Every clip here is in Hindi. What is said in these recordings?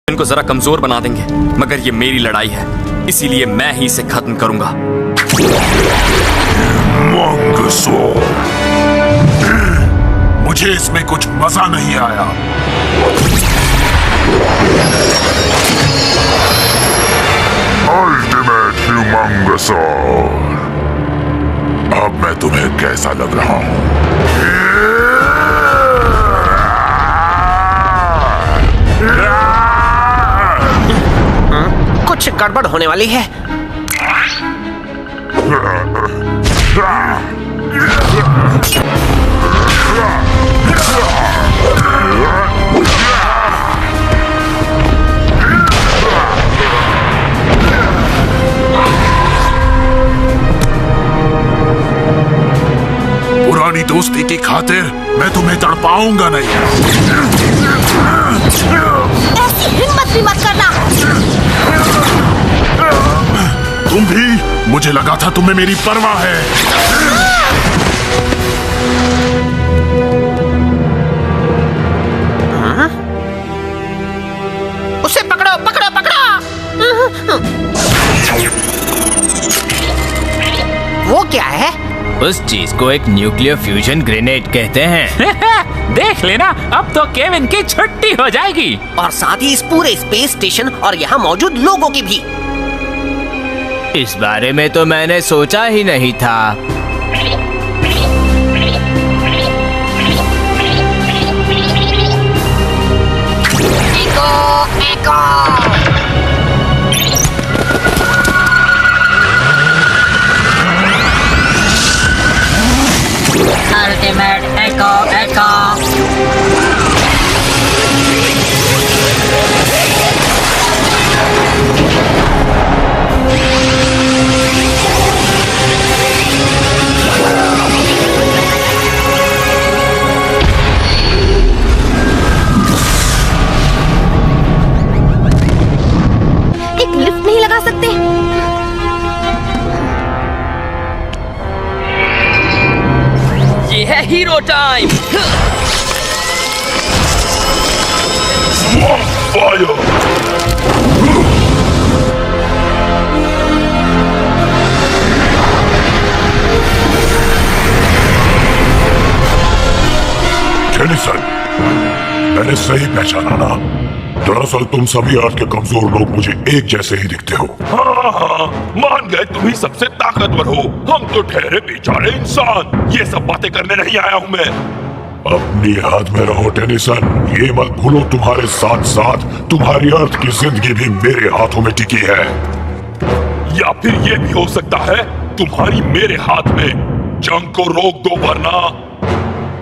इनको जरा कमजोर बना देंगे, मगर ये मेरी लड़ाई है, इसीलिए मैं ही इसे खत्म करूंगा। मुझे इसमें कुछ मजा नहीं आया। अल्टीमेट ह्यूमंगसौर, अब मैं तुम्हें कैसा लग रहा हूं? कुछ गड़बड़ होने वाली है। पुरानी दोस्ती की खातिर मैं तुम्हें तड़पाऊंगा नहीं। ऐसी हिम्मत भी मत करना। तुम भी? मुझे लगा था तुम्हें मेरी परवाह है। उसे पकड़ो पकड़ो पकड़ो। वो क्या है? उस चीज को एक न्यूक्लियर फ्यूजन ग्रेनेड कहते हैं। देख लेना, अब तो केविन की छुट्टी हो जाएगी। और साथ ही इस पूरे स्पेस स्टेशन और यहाँ मौजूद लोगों की भी। इस बारे में तो मैंने सोचा ही नहीं था। एको, एको। अल्टीमेट एको, एको। एक लिफ्ट नहीं लगा सकते? ये है हीरो टाइम। जेनिसन, मैंने सही पहचाना ना? दरअसल तुम सभी अर्थ के कमजोर लोग मुझे एक जैसे ही दिखते हो। हाँ, मान गए तुम ही सबसे ताकतवर हो। हम तो ठहरे बेचारे इंसान। ये सब बातें करने नहीं आया हूँ मैं। अपनी हद में रहो टेनिसन। ये मत भूलो तुम्हारे साथ साथ तुम्हारी अर्थ की जिंदगी भी मेरे हाथों में टिकी है। या फिर ये भी हो सकता है तुम्हारी मेरे हाथ में। जंग को रोक दो वरना।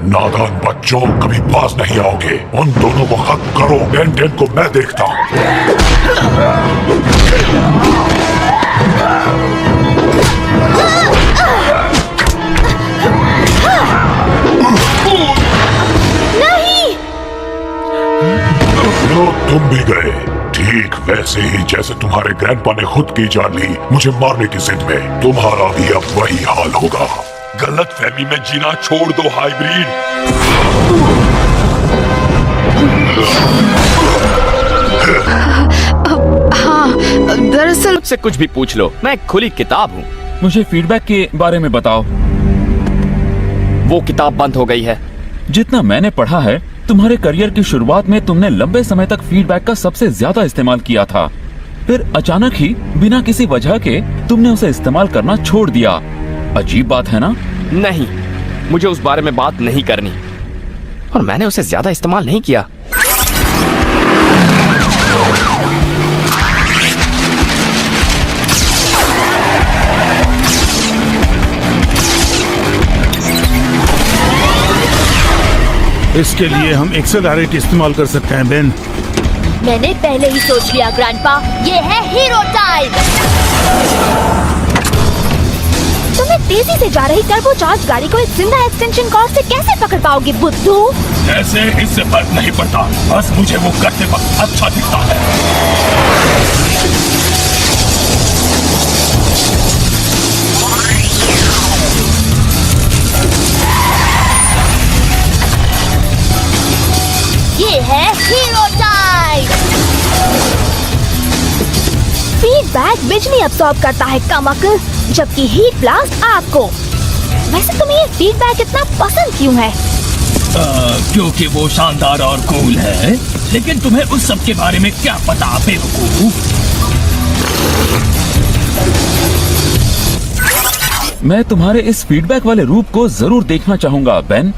नादान बच्चों, कभी पास नहीं आओगे। उन दोनों को खत्म करो। बेन को मैं देखता हूँ। नहीं। लो, तुम भी गए। ठीक वैसे ही जैसे तुम्हारे ग्रैंडपा ने खुद की जान ली मुझे मारने की जिद में, तुम्हारा भी अब वही हाल होगा। गलत फहमी में जीना छोड़ दो हाइब्रिड। हाँ, दरअसल से कुछ भी पूछ लो, मैं एक खुली किताब हूँ। मुझे फीडबैक के बारे में बताओ। वो किताब बंद हो गई है। जितना मैंने पढ़ा है, तुम्हारे करियर की शुरुआत में तुमने लंबे समय तक फीडबैक का सबसे ज्यादा इस्तेमाल किया था। फिर अचानक ही बिना किसी वजह के तुमने उसे इस्तेमाल करना छोड़ दिया। अजीब बात है ना? नहीं, मुझे उस बारे में बात नहीं करनी, और मैंने उसे ज्यादा इस्तेमाल नहीं किया। इसके लिए हम एक्सेलरेट इस्तेमाल कर सकते हैं बेन। मैंने पहले ही सोच लिया ग्रैंडपा, ये है हीरो टाइम। तुम्हें तेजी से जा रही टर्बोचार्ज गाड़ी को एक जिंदा एक्सटेंशन कॉर्ड से कैसे पकड़ पाओगे बुद्धू? ऐसे इससे फर्क नहीं पड़ता, बस मुझे वो करते वक्त अच्छा दिखता है। ये है हीरो टाइम। बैग बिजली अब्सॉर्ब करता है कमक, जबकि हीट ब्लास्ट आग को। वैसे तुम्हें ये फीडबैक इतना पसंद क्यों है? क्योंकि वो शानदार और कूल है। लेकिन तुम्हें उस सब के बारे में क्या पता बेवकूफ? मैं तुम्हारे इस फीडबैक वाले रूप को जरूर देखना चाहूंगा बेन।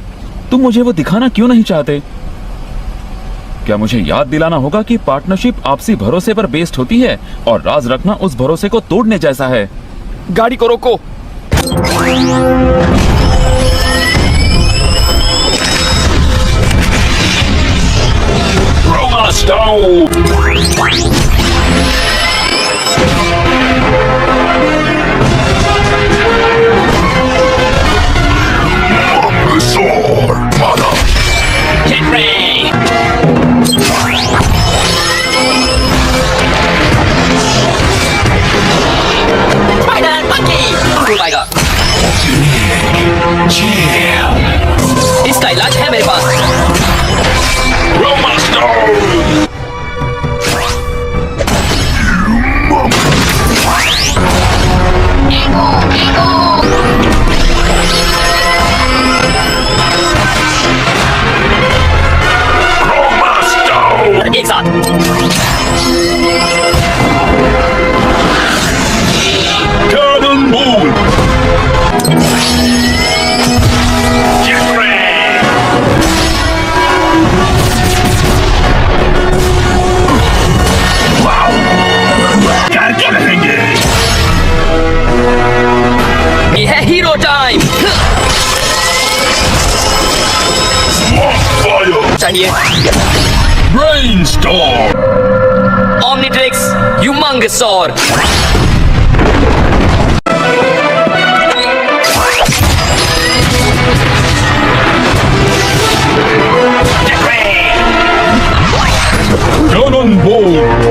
तुम मुझे वो दिखाना क्यों नहीं चाहते? क्या मुझे याद दिलाना होगा कि पार्टनरशिप आपसी भरोसे पर बेस्ड होती है और राज रखना उस भरोसे को तोड़ने जैसा है। गाड़ी को रोको। स्पाइडर मंकी उड़ाएगा। इसका इलाज है मेरे पास। एक साथ ये है हीरो टाइम। चाहिए ओमनिट्रिक्स ह्यूमंगसॉर।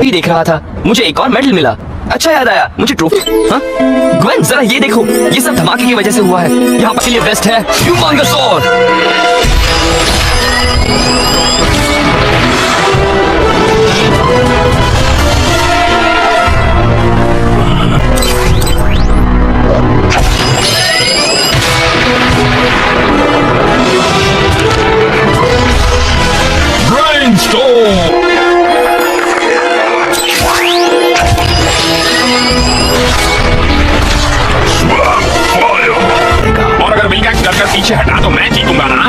भी देख रहा था, मुझे एक और मेडल मिला। अच्छा याद आया, मुझे ट्रॉफी। हाँ ग्वेन, जरा ये देखो, ये सब धमाके की वजह से हुआ है। यहाँ पर के लिए बेस्ट है ह्यूमंगसॉर। और अगर विल का कर पीछे हटा तो मैं जीतूंगा ना।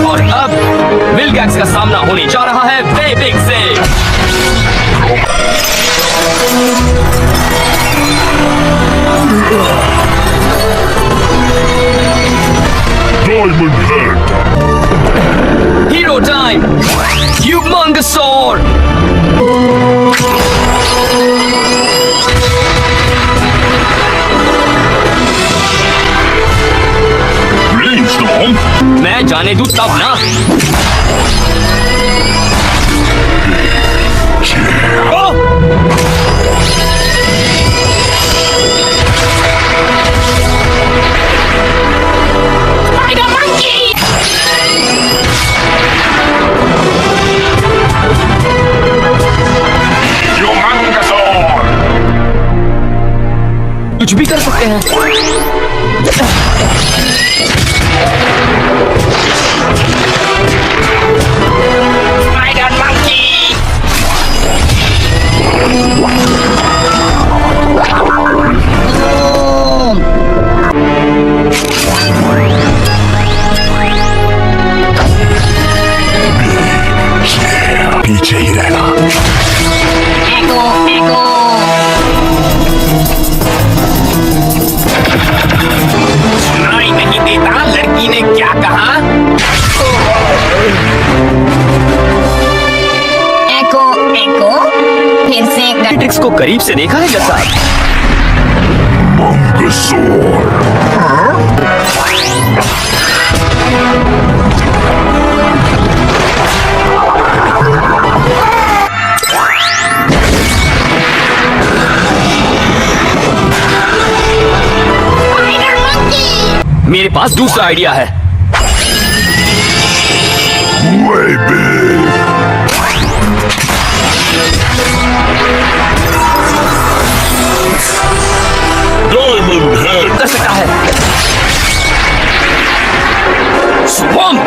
और अब विलगैक्स का सामना होने जा रहा है बेबिग से। Hero time Humungousaur. मैं जाने दूं तब ना। Spider Monkey. कुछ भी कर सकते हैं। Spider Monkey. पीछे ही रहना। सुनाई नहीं देता, लड़की ने क्या कहा? एको फिर से मैट्रिक्स को करीब से देखा है जैसा। मेरे पास दूसरा आइडिया है। डायमंड हेड कर सकता है। स्वॉर्म